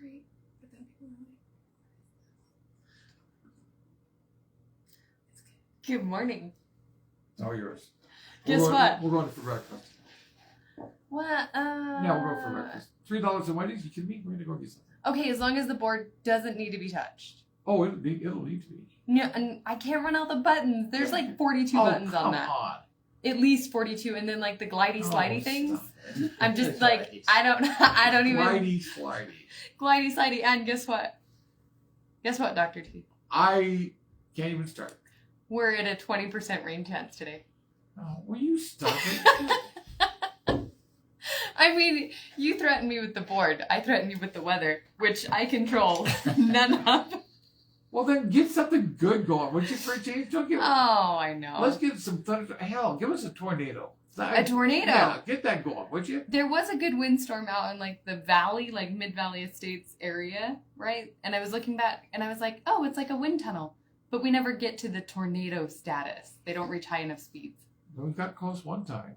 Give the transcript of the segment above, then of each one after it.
great. But then people are like, it's good. Good morning. It's all yours. Guess what? We're going for breakfast. What? Yeah, we'll go for breakfast. $3 a Wendy's. You kidding me? We're gonna go get something. Okay, as long as the board doesn't need to be touched. Oh, it'll need to be. No, and I can't run all the buttons. There's like 42 buttons on that. On. At least 42, and then like the glidey slidey things. Stop it. I'm just like I don't even Glidey slidey. glidey slidey. And guess what? Guess what, Dr. T? I can't even start. We're at a 20% rain chance today. Oh, will you stop it? I mean, you threatened me with the board. I threatened you with the weather, which I control none of. Well, then get something good going. Would you, for a change? Don't give. Oh, I know. Let's get some thunder. Hell, give us a tornado. A tornado? Yeah, get that going, would you? There was a good windstorm out in like the valley, like Mid-Valley Estates area, right? And I was looking back and I was like, oh, it's like a wind tunnel. But we never get to the tornado status. They don't reach high enough speeds. We got close one time.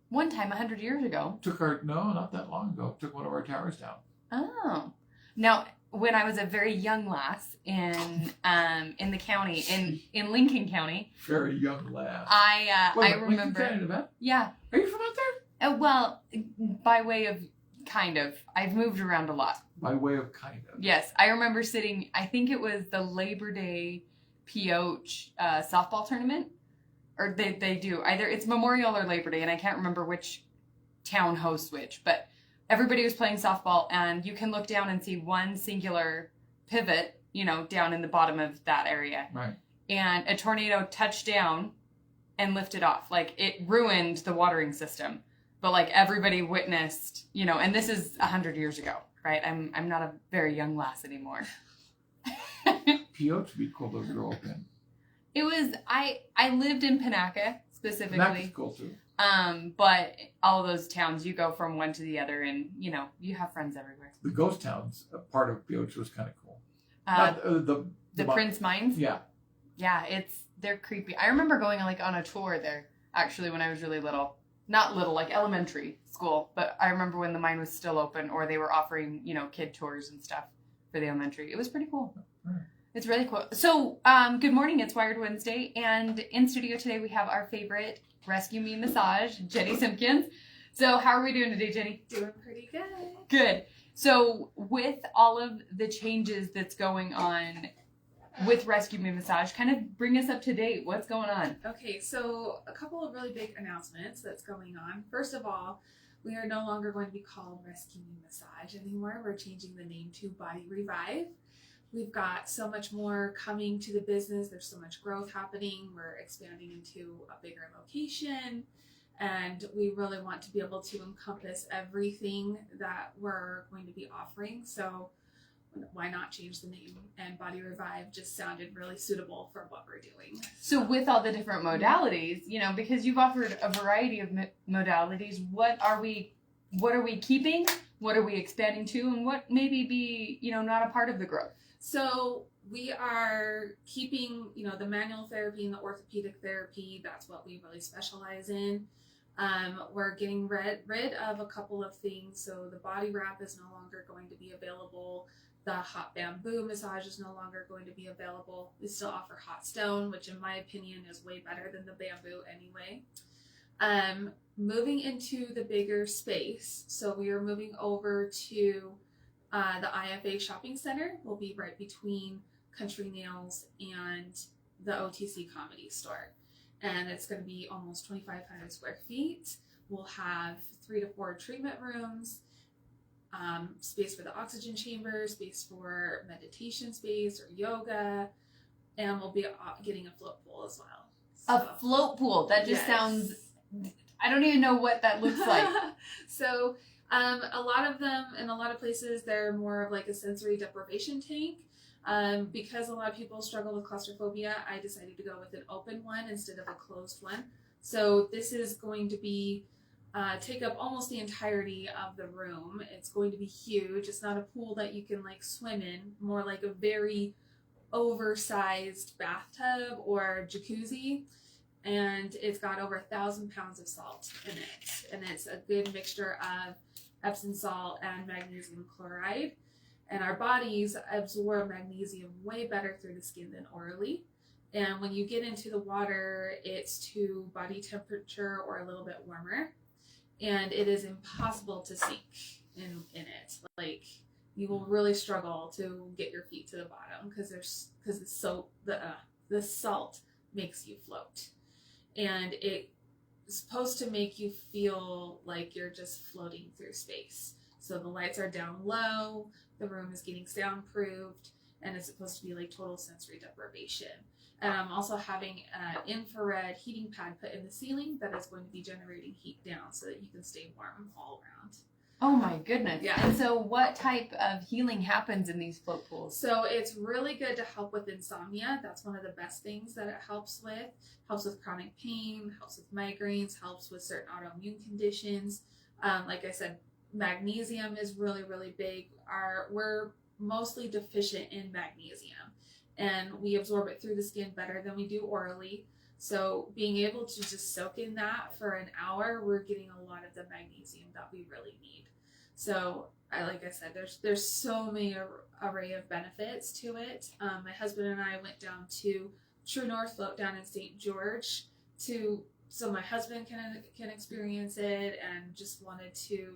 One time, 100 years ago. No, not that long ago. Took one of our towers down. Oh. Now, when I was a very young lass in the county, in Lincoln County. Very young lass. I remember. Lincoln County, Nevada? Yeah. Are you from out there? Well, by way of kind of. I've moved around a lot. By way of kind of. Yes. I remember sitting, I think it was the Labor Day Pioche softball tournament. Or they do. Either it's Memorial or Labor Day, and I can't remember which town hosts which. But everybody was playing softball, and you can look down and see one singular pivot, down in the bottom of that area. Right. And a tornado touched down and lifted off. Like, it ruined the watering system. But, like, everybody witnessed, and this is 100 years ago, right? I'm not a very young lass anymore. Pioche would be cool to grow up in. It was, I lived in Panaca, specifically. That's cool, too. But all those towns, you go from one to the other, and, you have friends everywhere. The ghost towns, a part of Pioche was kind of cool. The Prince Mines? Yeah. Yeah, they're creepy. I remember going on a tour there, actually, when I was really little. Not little, like elementary school, but I remember when the mine was still open, or they were offering, kid tours and stuff for the elementary. It was pretty cool. Right. It's really cool. So, good morning. It's Wired Wednesday, and in studio today we have our favorite Rescue Me massage, Jenny Simpkins. So, how are we doing today, Jenny? Doing pretty good. Good. So, with all of the changes that's going on with Rescue Me Massage, kind of bring us up to date. What's going on? Okay, so a couple of really big announcements that's going on. First of all, we are no longer going to be called Rescue Me Massage anymore. We're changing the name to Body Revive. We've got so much more coming to the business. There's so much growth happening. We're expanding into a bigger location, and we really want to be able to encompass everything that we're going to be offering. So why not change the name? And Body Revive just sounded really suitable for what we're doing. So with all the different modalities, because you've offered a variety of modalities, what are we keeping? What are we expanding to? And what maybe be, not a part of the growth? So we are keeping, the manual therapy and the orthopedic therapy. That's what we really specialize in. We're getting rid of a couple of things. So the body wrap is no longer going to be available. The hot bamboo massage is no longer going to be available. We still offer hot stone, which in my opinion is way better than the bamboo anyway. Moving into the bigger space. So we are moving over to the IFA shopping center. Will be right between Country Nails and the OTC Comedy Store. And it's going to be almost 2,500 square feet. We'll have 3 to 4 treatment rooms, space for the oxygen chamber, space for meditation space or yoga, and we'll be getting a float pool as well. So, a float pool. That just sounds, I don't even know what that looks like. So a lot of them, in a lot of places, they're more of like a sensory deprivation tank. Because a lot of people struggle with claustrophobia, I decided to go with an open one instead of a closed one. So this is going to be take up almost the entirety of the room. It's going to be huge. It's not a pool that you can like swim in, more like a very oversized bathtub or jacuzzi. And it's got over 1,000 pounds of salt in it. And it's a good mixture of Epsom salt and magnesium chloride. And our bodies absorb magnesium way better through the skin than orally. And when you get into the water, it's to body temperature or a little bit warmer. And it is impossible to sink in it. Like, you will really struggle to get your feet to the bottom because the salt makes you float. And it's supposed to make you feel like you're just floating through space. So the lights are down low, the room is getting soundproofed, and it's supposed to be like total sensory deprivation. And I'm also having an infrared heating pad put in the ceiling that is going to be generating heat down so that you can stay warm all around. Oh my goodness. Yeah. And so what type of healing happens in these float pools? So it's really good to help with insomnia. That's one of the best things that it helps with. Helps with chronic pain, helps with migraines, helps with certain autoimmune conditions. Like I said, magnesium is really, really big. We're mostly deficient in magnesium, and we absorb it through the skin better than we do orally. So being able to just soak in that for an hour, we're getting a lot of the magnesium that we really need. So like I said, there's so many array of benefits to it. My husband and I went down to True North Float down in St. George so my husband can experience it, and just wanted to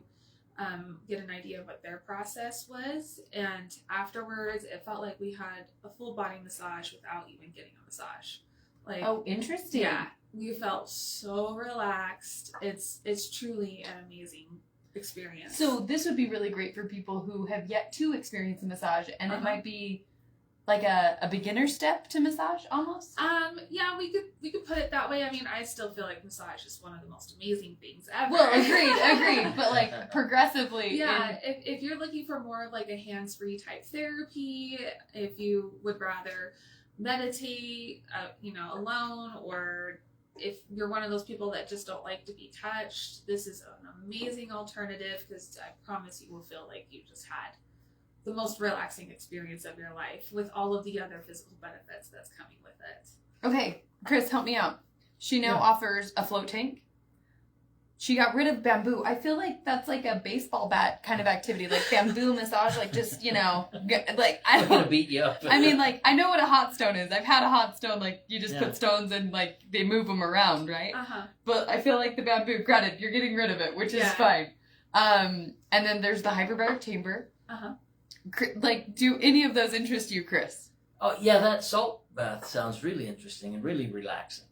get an idea of what their process was. And afterwards, it felt like we had a full body massage without even getting a massage. Like, oh, interesting. Yeah, we felt so relaxed. It's truly an amazing experience. So this would be really great for people who have yet to experience a massage, and it might be like a beginner step to massage almost. Yeah, we could put it that way. I mean, I still feel like massage is one of the most amazing things ever. Well, agreed. But like progressively. Yeah, if you're looking for more of like a hands-free type therapy, if you would rather meditate, alone, or if you're one of those people that just don't like to be touched, this is an amazing alternative, because I promise you will feel like you just had the most relaxing experience of your life with all of the other physical benefits that's coming with it. Okay, Chris, help me out. She now offers a float tank. She got rid of bamboo. I feel like that's like a baseball bat kind of activity, like bamboo massage, like just, like I don't gonna beat you up. I mean, like, I know what a hot stone is. I've had a hot stone, like you just put stones and like they move them around, right? But I feel like the bamboo, granted, you're getting rid of it, which is fine. And then there's the hyperbaric chamber. Like, do any of those interest you, Chris? Oh yeah, that salt bath sounds really interesting and really relaxing.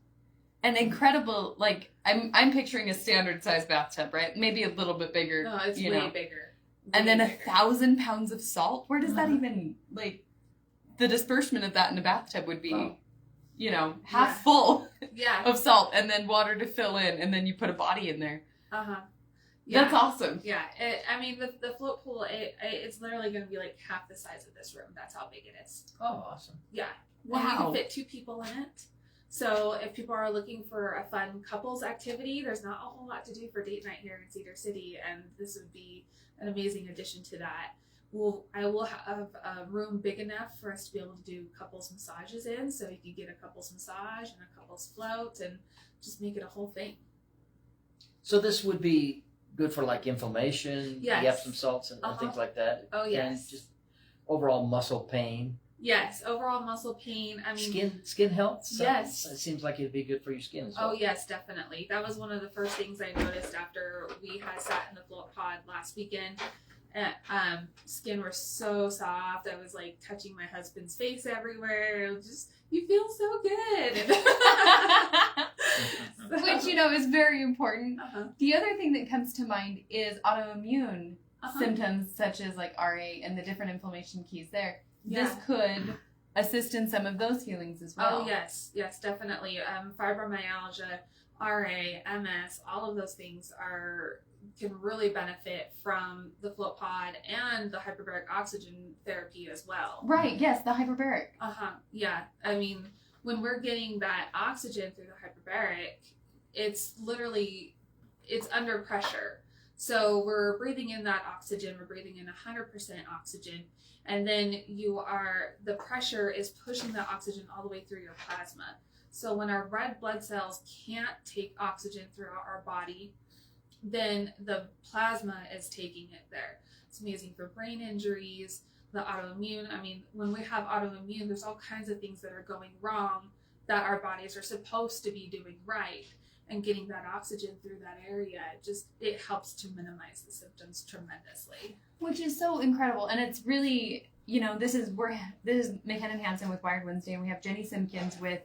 And incredible, like, I'm picturing a standard size bathtub, right? Maybe a little bit bigger. No, it's way bigger. And then 1,000 pounds of salt? Where does that even, like, the disbursement of that in a bathtub would be, half full of salt, and then water to fill in, and then you put a body in there. Yeah. That's awesome. Yeah, the float pool, it's literally going to be like half the size of this room. That's how big it is. Oh, awesome. Yeah. Wow. And you can fit 2 people in it. So if people are looking for a fun couples activity, there's not a whole lot to do for date night here in Cedar City, and this would be an amazing addition to that. I will have a room big enough for us to be able to do couples massages in, so you can get a couples massage and a couples float and just make it a whole thing. So this would be good for like inflammation, Yes. Epsom salts and things like that. Oh, yes. And just overall muscle pain. Yes, overall muscle pain. I mean, skin health. Yes. It seems like it'd be good for your skin as well. Oh yes, definitely. That was one of the first things I noticed after we had sat in the float pod last weekend. Skin were so soft. I was like touching my husband's face everywhere. It was just, you feel so good. Which, is very important. The other thing that comes to mind is autoimmune symptoms, such as like RA and the different inflammation keys there. Yeah. This could assist in some of those healings as well. Oh, yes, definitely. Fibromyalgia, RA, MS, all of those things can really benefit from the float pod and the hyperbaric oxygen therapy as well. Right, yes, the hyperbaric. Yeah. I mean, when we're getting that oxygen through the hyperbaric, it's under pressure. So we're breathing in that oxygen, we're breathing in 100% oxygen, and then the pressure is pushing that oxygen all the way through your plasma. So when our red blood cells can't take oxygen throughout our body, then the plasma is taking it there. It's amazing for brain injuries, the autoimmune. I mean, when we have autoimmune, there's all kinds of things that are going wrong that our bodies are supposed to be doing right. And getting that oxygen through that area, it helps to minimize the symptoms tremendously. Which is so incredible. And it's really, this is McKenna Hansen with Wired Wednesday, and we have Jenny Simpkins with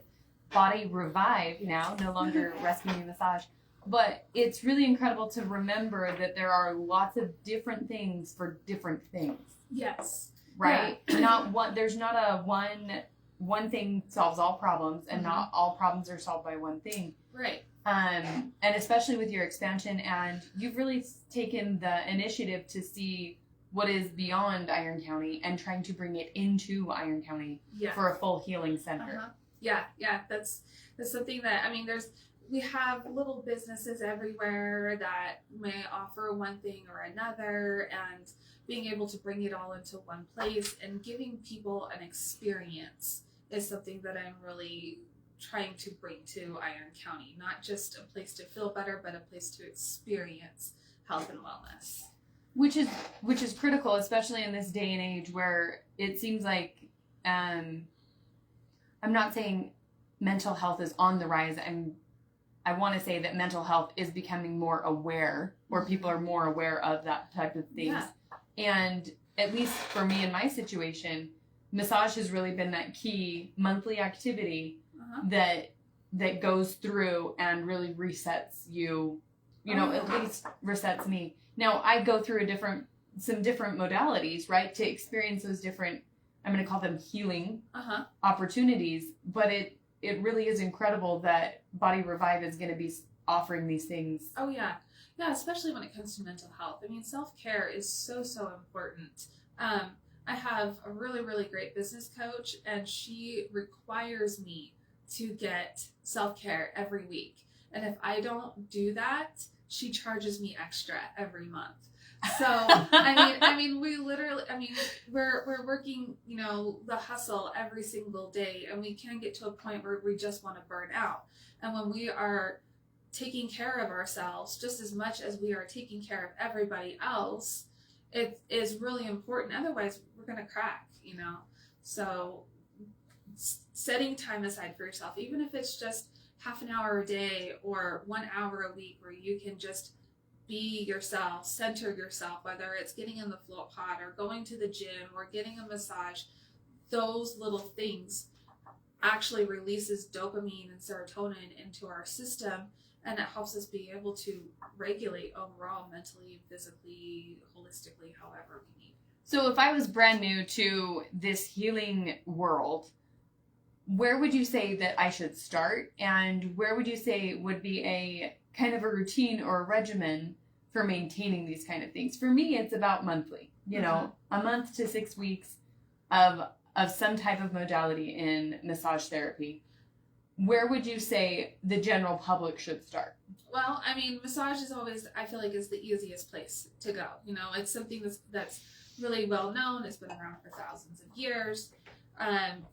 Body Revive now, no longer rescuing massage. But it's really incredible to remember that there are lots of different things for different things. Yes. Right? Yeah. There's not a one thing solves all problems, and not all problems are solved by one thing. Right. And especially with your expansion, and you've really taken the initiative to see what is beyond Iron County and trying to bring it into Iron County for a full healing center. Yeah, that's something that, I mean, we have little businesses everywhere that may offer one thing or another, and being able to bring it all into one place and giving people an experience is something that I'm really trying to bring to Iron County. Not just a place to feel better, but a place to experience health and wellness. Which is critical, especially in this day and age where it seems like, I'm not saying mental health is on the rise. I want to say that mental health is becoming more aware, or people are more aware of that type of things. Yeah. And at least for me in my situation, massage has really been that key monthly activity that goes through and really resets you, at least resets me. Now, I go through some different modalities, right, to experience those different, I'm going to call them healing opportunities, but it really is incredible that Body Revive is going to be offering these things. Oh, yeah. Yeah, especially when it comes to mental health. I mean, self-care is so, so important. I have a really, really great business coach, and she requires me to get self-care every week. And if I don't do that, she charges me extra every month. So, I mean, we're working, the hustle every single day, and we can get to a point where we just want to burn out. And when we are taking care of ourselves just as much as we are taking care of everybody else, it is really important. Otherwise, we're going to crack, So setting time aside for yourself, even if it's just half an hour a day or 1 hour a week where you can just be yourself, center yourself, whether it's getting in the float pod or going to the gym or getting a massage, those little things actually releases dopamine and serotonin into our system, and it helps us be able to regulate overall mentally, physically, holistically, however we need. So if I was brand new to this healing world, where would you say that I should start? And where would you say would be a kind of a routine or a regimen for maintaining these kind of things? For me, it's about monthly, a month to 6 weeks of some type of modality in massage therapy. Where would you say the general public should start? Well, I mean, massage is always, I feel like, is the easiest place to go. It's something that's really well known. It's been around for thousands of years.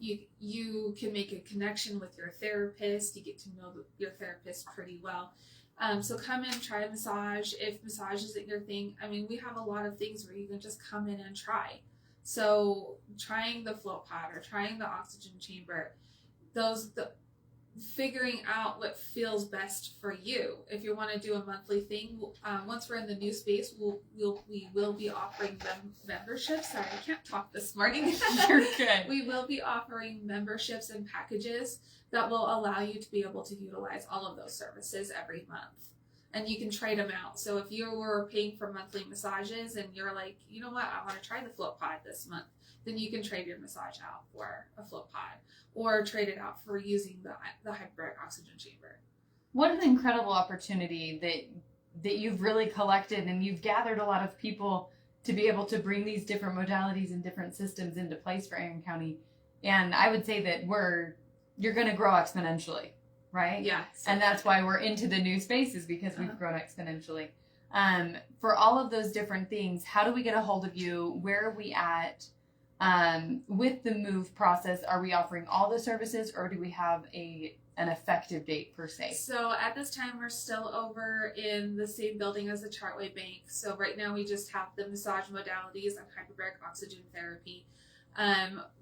You can make a connection with your therapist. You get to know your therapist pretty well. So come in, try a massage. If massage isn't your thing, I mean, we have a lot of things where you can just come in and try. So trying the float pod or trying the oxygen chamber, figuring out what feels best for you. If you want to do a monthly thing, once we're in the new space, we will be offering memberships. Sorry, I can't talk this morning. You're good. We will be offering memberships and packages that will allow you to be able to utilize all of those services every month. And you can trade them out. So if you were paying for monthly massages and you're like, you know what, I want to try the float pod this month, then you can trade your massage out for a float pod or trade it out for using the hyperbaric oxygen chamber. What an incredible opportunity that you've really collected, and you've gathered a lot of people to be able to bring these different modalities and different systems into place for Iron County. And I would say that you're going to grow exponentially, right? Yeah. And that's why we're into the new spaces, because we've grown exponentially. For all of those different things, how do we get a hold of you? Where are we at? With the move process, are we offering all the services, or do we have a an effective date per se? So at this time, we're still over in the same building as the Chartway Bank. So right now we just have the massage modalities and hyperbaric oxygen therapy.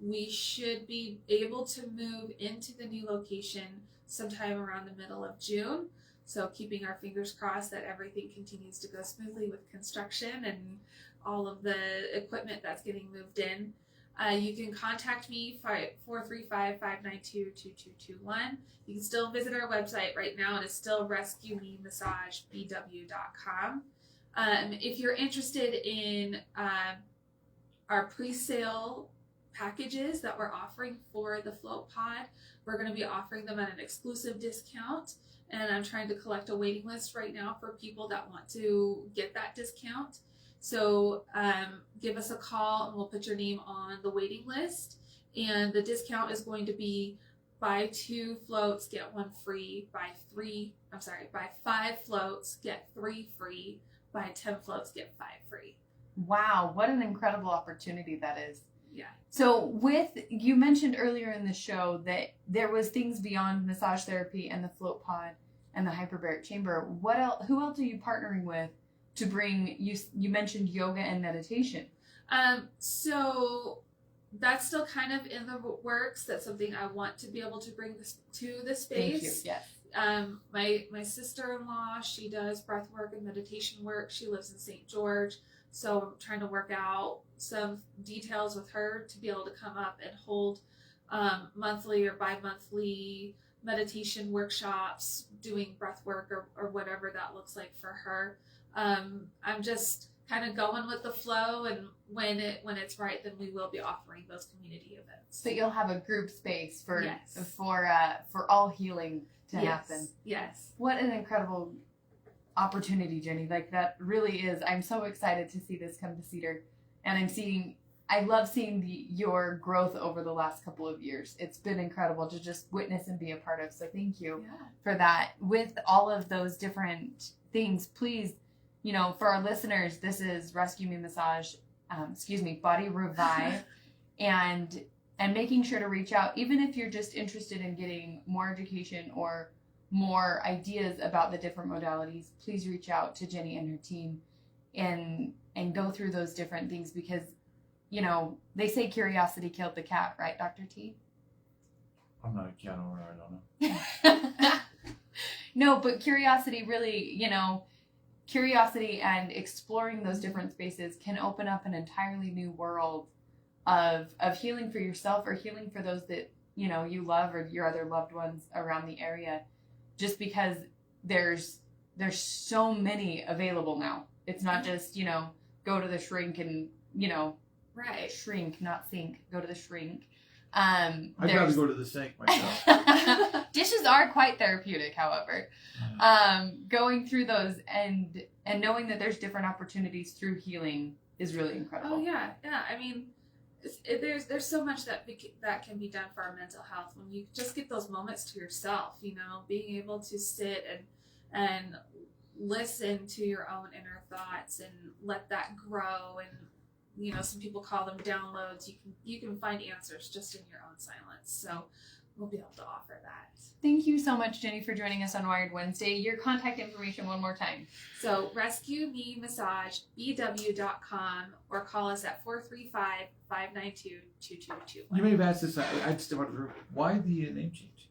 We should be able to move into the new location sometime around the middle of June. So keeping our fingers crossed that everything continues to go smoothly with construction and all of the equipment that's getting moved in. You can contact me 435-592-2221. You can still visit our website right now. It is still rescuememassagebw.com. If you're interested in our pre-sale packages that we're offering for the float pod, we're going to be offering them at an exclusive discount. And I'm trying to collect a waiting list right now for people that want to get that discount. So give us a call and we'll put your name on the waiting list. And the discount is going to be buy 2 floats, get 1 free, buy 5 floats, get 3 free, buy 10 floats, get 5 free. Wow, what an incredible opportunity that is. Yeah. So you mentioned earlier in the show that there was things beyond massage therapy and the float pod and the hyperbaric chamber. What else? Who else are you partnering with to bring? You mentioned yoga and meditation. So that's still kind of in the works. That's something I want to be able to bring this to the space. Thank you. Yes. My sister-in-law, she does breath work and meditation work. She lives in St. George. So I'm trying to work out some details with her to be able to come up and hold monthly or bi-monthly meditation workshops, doing breath work or whatever that looks like for her. I'm just kind of going with the flow, and when it's right, then we will be offering those community events. So you'll have a group space for Yes. for all healing to happen. Yes. What an incredible opportunity, Jenny. Like, that really is. I'm so excited to see this come to Cedar, and I love seeing your growth over the last couple of years. It's been incredible to just witness and be a part of. So thank you for that. With all of those different things, please, for our listeners, this is Rescue Me Massage, Body Revive, and making sure to reach out, even if you're just interested in getting more education or more ideas about the different modalities. Please reach out to Jenny and her team and go through those different things, because they say curiosity killed the cat, right, Dr. T? I'm not a cat owner, I don't know. No, but curiosity really, curiosity and exploring those different spaces can open up an entirely new world of healing for yourself or healing for those that, you love or your other loved ones around the area, just because there's so many available now. It's not just, go to the shrink and, Right. Shrink, not sink. Go to the shrink. I'd rather go to the sink myself. Dishes are quite therapeutic, however. Going through those and knowing that there's different opportunities through healing is really incredible. Oh yeah. I mean, there's so much that can be done for our mental health when you just get those moments to yourself. Being able to sit and listen to your own inner thoughts and let that grow. And some people call them downloads. You can find answers just in your own silence. So we'll be able to offer that. Thank you so much, Jenny, for joining us on Wired Wednesday. Your contact information one more time. So rescuememassagebw.com or call us at 435-592-2221. You may have asked this, I just want to, why the name change?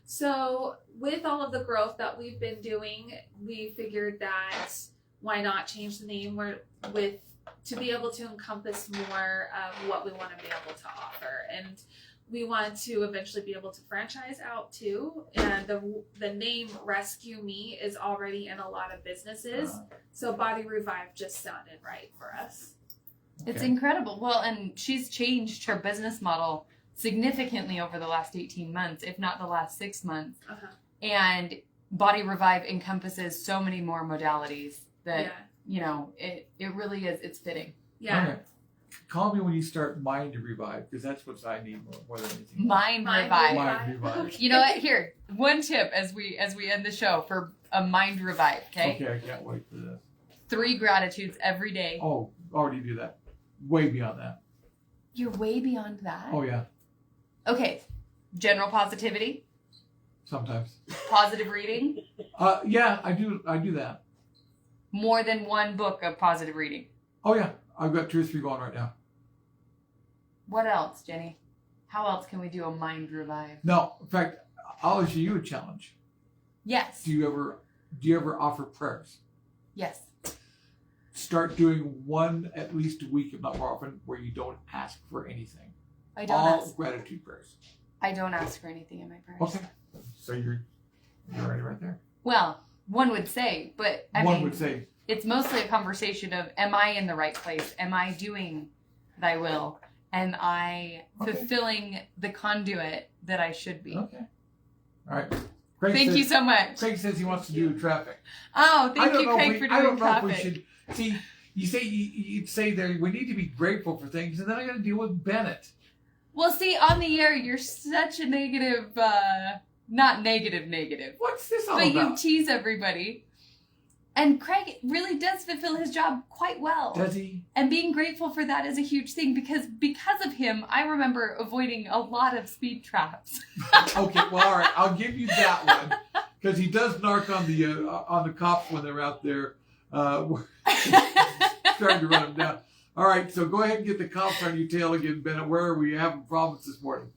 So with all of the growth that we've been doing, we figured that why not change the name to be able to encompass more of what we want to be able to offer. And we want to eventually be able to franchise out too. And the name Rescue Me is already in a lot of businesses. So Body Revive just sounded right for us. Okay. It's incredible. Well, and she's changed her business model significantly over the last 18 months, if not the last 6 months. And Body Revive encompasses so many more modalities that, it really is, it's fitting. Yeah. Okay. Call me when you start Mind Revive, because that's what I need more than anything. Mind Revive. Mind Revive. You know what? Here, one tip as we end the show for a Mind Revive, okay? Okay, I can't wait for this. 3 gratitudes every day. Oh, already do that. Way beyond that. You're way beyond that? Oh, yeah. Okay. General positivity. sometimes. Positive reading? Yeah, I do that. More than one book of positive reading. Oh yeah, I've got 2 or 3 going right now. What else, Jenny? How else can we do a mind revive? No, in fact, I'll issue you a challenge. Yes. Do you ever offer prayers? Yes. Start doing one at least a week, if not more often, where you don't ask for anything. I don't All ask. gratitude prayers. I don't ask for anything in my prayers. Okay, so you're already right there. Well, one would say, but I One mean, would say, it's mostly a conversation of, am I in the right place? Am I doing thy will? Am I Okay. fulfilling the conduit that I should be? okay, all right. Craig Thank says, you so much. Craig says he wants to do traffic. Oh, thank you, know if Craig, we- for I doing don't know if we traffic. should see. You'd say there we need to be grateful for things, and then I got to deal with Bennett. Well, see, on the air, you're such a negative, not negative, What's this all but you about? tease everybody. And Craig really does fulfill his job quite well. Does he? And being grateful for that is a huge thing because of him, I remember avoiding a lot of speed traps. Okay, well, all right, I'll give you that one because he does narc on the cops when they're out there trying to run them down. All right, so go ahead and get the cops on your tail again, Bennett. Where are we having problems this morning?